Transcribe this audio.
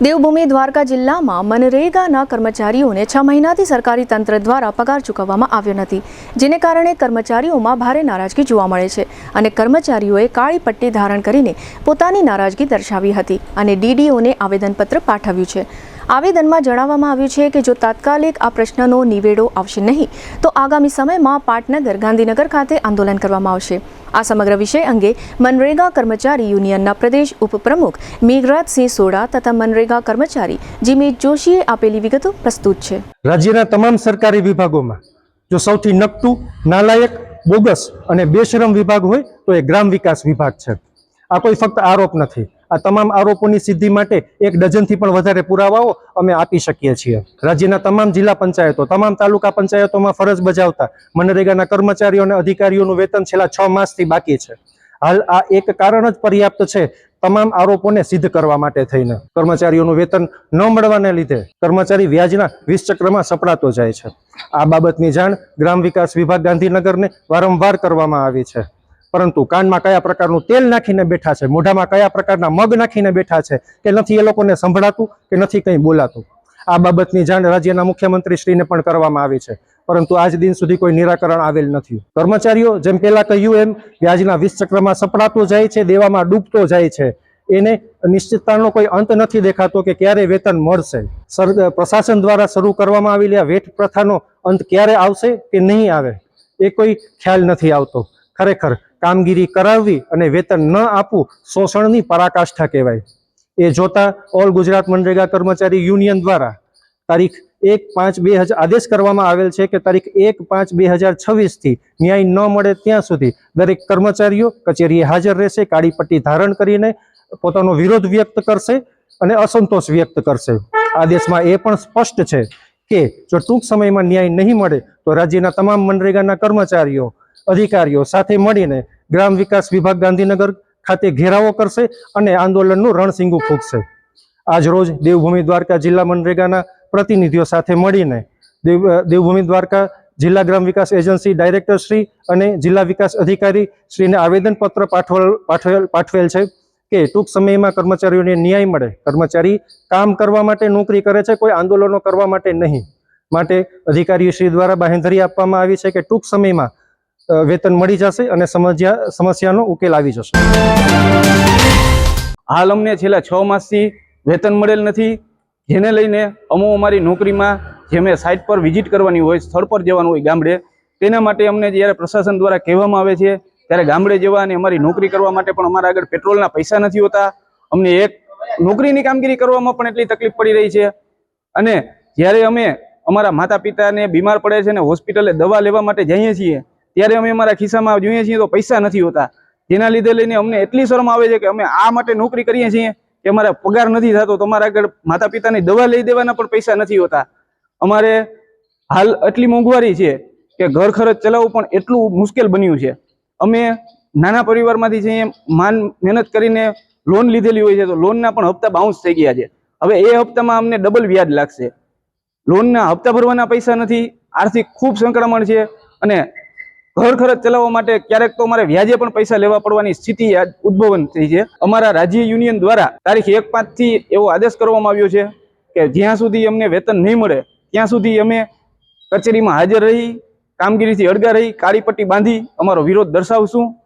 દેવભૂમિ દ્વારકા જિલ્લામાં મનરેગાના કર્મચારીઓને 6 મહિનાથી સરકારી તંત્ર દ્વારા પગાર ચૂકવવામાં આવ્યો નથી, જેને કારણે કર્મચારીઓમાં ભારે નારાજગી જોવા મળે છે અને કર્મચારીઓએ કાળી પટ્ટી ધારણ કરીને પોતાની નારાજગી દર્શાવી હતી અને ડીડીઓને આવેદનપત્ર પાઠવ્યું છે। આવેદનમાં જણાવવામાં આવ્યું છે કે જો તાત્કાલિક આ પ્રશ્નનો નિવેડો આવશે નહીં તો આગામી સમયમાં પાટનગર ગાંધીનગર ખાતે આંદોલન કરવામાં આવશે। આ સમગ્ર વિષય અંગે મનરેગા કર્મચારી યુનિયનના પ્રદેશ ઉપપ્રમુખ મેઘરાજસિંહ સોડા તથા મનરેગા કર્મચારી જીમિત જોશીએ આપેલી વિગતો પ્રસ્તુત છે। રાજ્યના તમામ સરકારી વિભાગોમાં જો સૌથી નકટું, નાલાયક, બોગસ અને બેશરમ વિભાગ હોય તો એ ગ્રામ વિકાસ વિભાગ છે। આ કોઈ ફક્ત આરોપ નથી। આ તમામ આરોપોની સિદ્ધિ માટે 1 ડઝનથી પણ વધારે પુરાવાઓ અમે આપી શકીએ છીએ। રાજ્યના તમામ જિલ્લા પંચાયતો, તમામ તાલુકા પંચાયતોમાં ફરજ બજાવતા મનરેગાના કર્મચારીઓ અને અધિકારીઓનું વેતન છેલ્લા 6 માસથી બાકી છે। હાલ આ એક કારણ જ પર્યાપ્ત છે તમામ આરોપોને સિદ્ધ કરવા માટે થઈને। કર્મચારીઓનું વેતન ન મળવાને લીધે કર્મચારી વ્યાજના 20 ચક્રમાં સપડાતો જાય છે। આ બાબતની જાણ ગ્રામ વિકાસ વિભાગ ગાંધીનગરને વારંવાર કરવામાં આવી છે, પરંતુ કાનમાં કયા પ્રકારનું તેલ નાખીને બેઠા છે, મોઢામાં કયા પ્રકારના મગ નાખીને બેઠા છે કે નથી એ લોકોને સંભળાતું કે નથી કંઈ બોલાતું। આ બાબતની જાણ રાજ્યના મુખ્યમંત્રી શ્રીને પણ કરવામાં આવી છે, પરંતુ આજ દિન સુધી કોઈ નિરાકરણ આવેલ નથી। કર્મચારીઓ જેમ પહેલા કહ્યું એમ વ્યાજના 20 ચક્રમાં સપડાતો જાય છે, દેવામાં ડૂબતો જાય છે। એને નિશ્ચિતતાનો કોઈ અંત નથી દેખાતો કે ક્યારે વેતન મળશે। પ્રશાસન દ્વારા શરૂ કરવામાં આવેલી આ વેઠ પ્રથાનો અંત ક્યારે આવશે કે નહીં આવે એ કોઈ ખ્યાલ નથી આવતો। ખરેખર કામગીરી કરાવવી અને વેતન ન આપવું શોષણની પરાકાષ્ઠા કહેવાય। એ જોતા ઓલ ગુજરાત મનરેગા કર્મચારી યુનિયન દ્વારા તારીખ 1/5/2000 આદેશ કરવામાં આવેલ છે કે તારીખ 1/5/2026 થી ન્યાય ન મળે ત્યાં સુધી દરેક કર્મચારીઓ કચેરીએ હાજર રહેશે, કાળી પટ્ટી ધારણ કરીને પોતાનો વિરોધ વ્યક્ત કરશે અને અસંતોષ વ્યક્ત કરશે। આદેશમાં એ પણ સ્પષ્ટ છે કે જો ટૂંક સમયમાં ન્યાય નહીં મળે તો રાજ્યના તમામ મનરેગાના કર્મચારીઓ, અધિકારીઓ સાથે મળીને ગ્રામ વિકાસ વિભાગ ગાંધીનગર ખાતે ઘેરાવો કરશે અને આંદોલનનું રણસીંગું ફૂંકશે। આજ રોજ દેવભૂમિ દ્વારકા જિલ્લા મનરેગાના પ્રતિનિધિઓ સાથે મળીને દેવભૂમિ દ્વારકા જિલ્લા ગ્રામ વિકાસ એજન્સી ડાયરેક્ટર શ્રી અને જિલ્લા વિકાસ અધિકારી શ્રીને આવેદનપત્ર પાઠવેલ છે કે ટૂંક સમયમાં કર્મચારીઓને ન્યાય મળે। કર્મચારી કામ કરવા માટે નોકરી કરે છે, કોઈ આંદોલનો કરવા માટે નહીં। માટે અધિકારીઓ શ્રી દ્વારા બાંહેધરી આપવામાં આવી છે કે ટૂંક સમયમાં વેતન મળી જશે અને સમસ્યાનો ઉકેલ આવી જશે। હાલ અમને છેલ્લા 6 માસથી વેતન મળેલ નથી, જેને લઈને અમારી નોકરીમાં જે અમે સાઇટ પર વિઝિટ કરવાની હોય, સ્થળ પર જવાનું હોય ગામડે, તેના માટે અમને જ્યારે પ્રશાસન દ્વારા કહેવામાં આવે છે ત્યારે ગામડે જવા અને અમારી નોકરી કરવા માટે પણ અમારા આગળ પેટ્રોલના પૈસા નથી હોતા। અમને એક નોકરીની કામગીરી કરવામાં પણ એટલી તકલીફ પડી રહી છે અને જ્યારે અમે અમારા માતા પિતાને બીમાર પડે છે અને હોસ્પિટલે દવા લેવા માટે જઈએ છીએ ત્યારે અમે અમારા ખિસ્સામાં જોઈએ છીએ તો પૈસા નથી હોતા, જેના લીધે લઈને અમને એટલી શરમ આવે છે કે અમે આ માટે નોકરી કરીએ છીએ કે અમારા પગાર નથી થતો, તો અમારા આગળ માતા પિતાની દવા લઈ દેવાના પણ પૈસા નથી હોતા। અમારે હાલ એટલી મોંઘવારી છે કે ઘર ખર્ચ ચલાવવું પણ એટલું મુશ્કેલ બન્યું છે। અમે નાના પરિવારમાંથી છીએ, મહેનત કરીને લોન લીધેલી હોય છે તો લોનના પણ હપ્તા બાઉન્સ થઈ ગયા છે। હવે એ હપ્તામાં અમને ડબલ વ્યાજ લાગશે। લોનના હપ્તા ભરવાના પૈસા નથી, આર્થિક ખૂબ સંકળામણ છે અને ઘર ખર્ચ ચલાવવા માટે ક્યારેક તો અમારે વ્યાજે પણ પૈસા લેવા પડવાની સ્થિતિ ઉદ્ભવન થઈ છે। અમારા રાજ્ય યુનિયન દ્વારા તારીખ 1/5 થી એવો આદેશ કરવામાં આવ્યો છે કે જ્યાં સુધી અમને વેતન નહીં મળે ત્યાં સુધી અમે કચેરીમાં હાજર રહી, કામગીરીથી અળગા રહી, કાળી પટ્ટી બાંધી અમારો વિરોધ દર્શાવશું।